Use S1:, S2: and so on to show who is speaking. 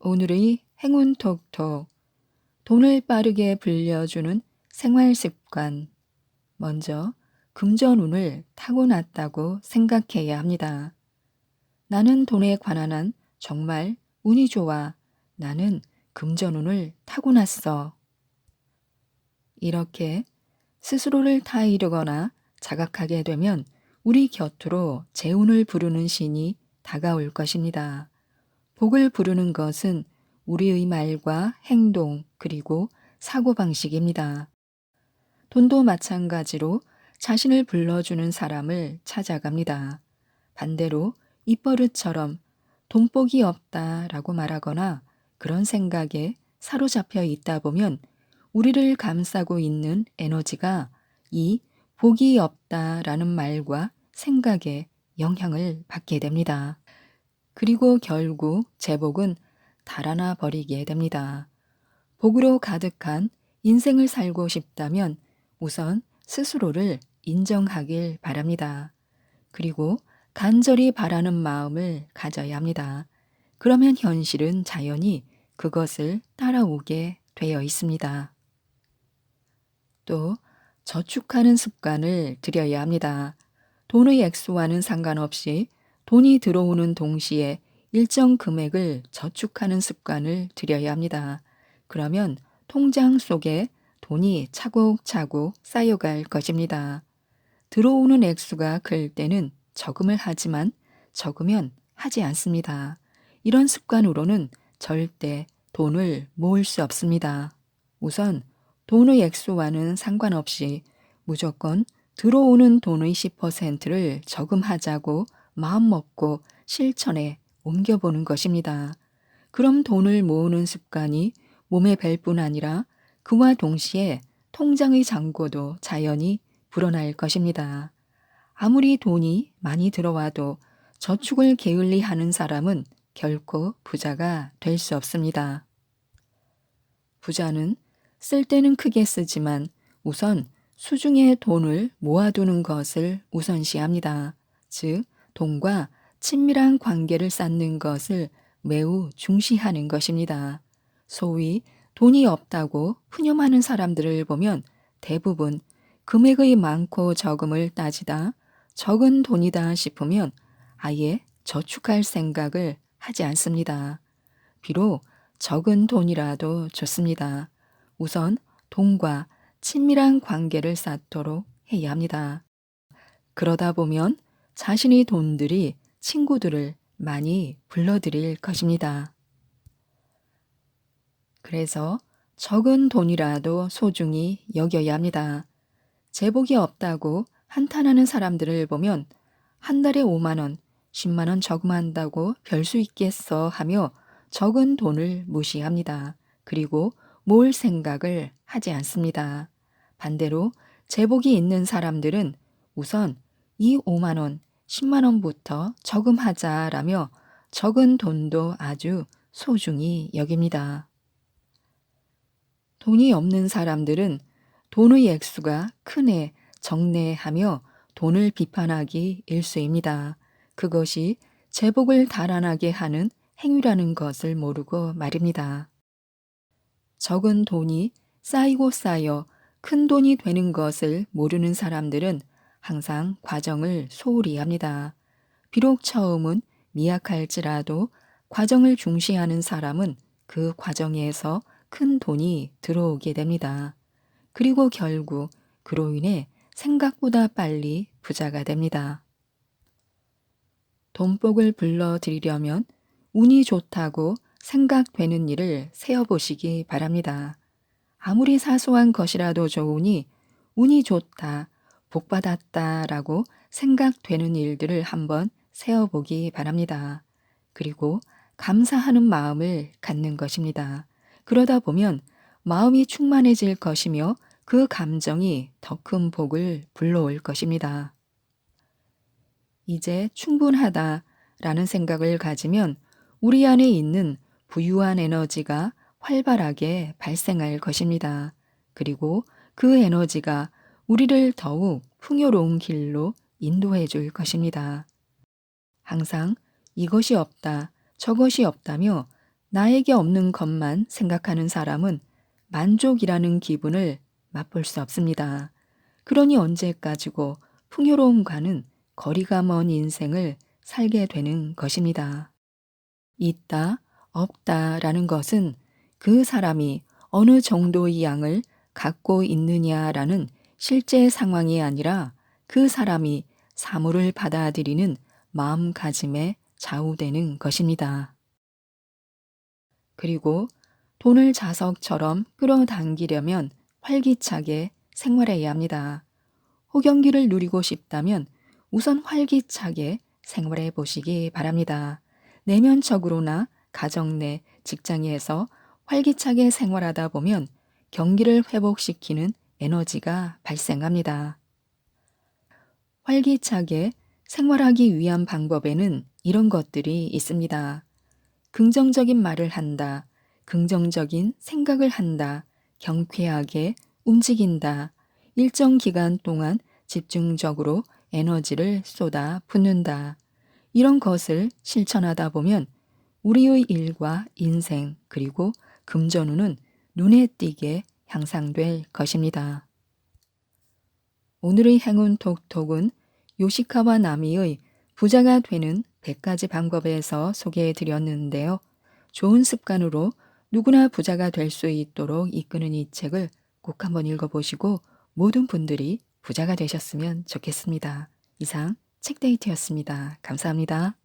S1: 오늘의 행운 톡톡. 돈을 빠르게 불려주는 생활 습관. 먼저 금전운을 타고났다고 생각해야 합니다. 나는 돈에 관한 한 정말 운이 좋아. 나는 금전운을 타고났어. 이렇게 스스로를 타이르거나 자각하게 되면 우리 곁으로 재운을 부르는 신이 다가올 것입니다. 복을 부르는 것은 우리의 말과 행동 그리고 사고방식입니다. 돈도 마찬가지로 자신을 불러주는 사람을 찾아갑니다. 반대로 입버릇처럼 돈복이 없다라고 말하거나 그런 생각에 사로잡혀 있다 보면 우리를 감싸고 있는 에너지가 이 복이 없다라는 말과 생각에 영향을 받게 됩니다. 그리고 결국 제복은 달아나 버리게 됩니다. 복으로 가득한 인생을 살고 싶다면 우선 스스로를 인정하길 바랍니다. 그리고 간절히 바라는 마음을 가져야 합니다. 그러면 현실은 자연히 그것을 따라오게 되어 있습니다. 또 저축하는 습관을 들여야 합니다. 돈의 액수와는 상관없이 돈이 들어오는 동시에 일정 금액을 저축하는 습관을 들여야 합니다. 그러면 통장 속에 돈이 차곡차곡 쌓여갈 것입니다. 들어오는 액수가 클 때는 저금을 하지만 적으면 하지 않습니다. 이런 습관으로는 절대 돈을 모을 수 없습니다. 우선 돈의 액수와는 상관없이 무조건 들어오는 돈의 10%를 저금하자고 마음먹고 실천에 옮겨보는 것입니다. 그럼 돈을 모으는 습관이 몸에 뵐 뿐 아니라 그와 동시에 통장의 잔고도 자연히 불어날 것입니다. 아무리 돈이 많이 들어와도 저축을 게을리 하는 사람은 결코 부자가 될 수 없습니다. 부자는 쓸 때는 크게 쓰지만 우선 수중에 돈을 모아두는 것을 우선시합니다. 즉, 돈과 친밀한 관계를 쌓는 것을 매우 중시하는 것입니다. 소위 돈이 없다고 푸념하는 사람들을 보면 대부분 금액의 많고 적음을 따지다 적은 돈이다 싶으면 아예 저축할 생각을 하지 않습니다. 비록 적은 돈이라도 좋습니다. 우선 돈과 친밀한 관계를 쌓도록 해야 합니다. 그러다 보면 자신의 돈들이 친구들을 많이 불러들일 것입니다. 그래서 적은 돈이라도 소중히 여겨야 합니다. 제복이 없다고 한탄하는 사람들을 보면 한 달에 5만 원, 10만 원 저금한다고 별 수 있겠어 하며 적은 돈을 무시합니다. 그리고 모을 생각을 하지 않습니다. 반대로 제복이 있는 사람들은 우선 이 5만 원, 10만 원부터 저금하자라며 적은 돈도 아주 소중히 여깁니다. 돈이 없는 사람들은 돈의 액수가 크네, 적네 하며 돈을 비판하기 일쑤입니다. 그것이 제복을 달아나게 하는 행위라는 것을 모르고 말입니다. 적은 돈이 쌓이고 쌓여 큰 돈이 되는 것을 모르는 사람들은 항상 과정을 소홀히 합니다. 비록 처음은 미약할지라도 과정을 중시하는 사람은 그 과정에서 큰 돈이 들어오게 됩니다. 그리고 결국 그로 인해 생각보다 빨리 부자가 됩니다. 돈복을 불러들이려면 운이 좋다고 생각되는 일을 세어보시기 바랍니다. 아무리 사소한 것이라도 좋으니 운이 좋다, 복받았다 라고 생각되는 일들을 한번 세어보기 바랍니다. 그리고 감사하는 마음을 갖는 것입니다. 그러다 보면 마음이 충만해질 것이며 그 감정이 더 큰 복을 불러올 것입니다. 이제 충분하다라는 생각을 가지면 우리 안에 있는 부유한 에너지가 활발하게 발생할 것입니다. 그리고 그 에너지가 우리를 더욱 풍요로운 길로 인도해 줄 것입니다. 항상 이것이 없다, 저것이 없다며 나에게 없는 것만 생각하는 사람은 만족이라는 기분을 맛볼 수 없습니다. 그러니 언제까지고 풍요로움과는 거리가 먼 인생을 살게 되는 것입니다. 있다, 없다라는 것은 그 사람이 어느 정도의 양을 갖고 있느냐라는 실제 상황이 아니라 그 사람이 사물을 받아들이는 마음가짐에 좌우되는 것입니다. 그리고 돈을 자석처럼 끌어당기려면 활기차게 생활해야 합니다. 호경기를 누리고 싶다면 우선 활기차게 생활해 보시기 바랍니다. 내면적으로나 가정 내 직장에서 활기차게 생활하다 보면 경기를 회복시키는 에너지가 발생합니다. 활기차게 생활하기 위한 방법에는 이런 것들이 있습니다. 긍정적인 말을 한다. 긍정적인 생각을 한다. 경쾌하게 움직인다. 일정 기간 동안 집중적으로 에너지를 쏟아 붓는다. 이런 것을 실천하다 보면 우리의 일과 인생 그리고 금전운은 눈에 띄게 향상될 것입니다. 오늘의 행운 톡톡은 요시카와 나미의 부자가 되는 100가지 방법에서 소개해 드렸는데요. 좋은 습관으로 누구나 부자가 될 수 있도록 이끄는 이 책을 꼭 한번 읽어보시고 모든 분들이 부자가 되셨으면 좋겠습니다. 이상 책데이트였습니다. 감사합니다.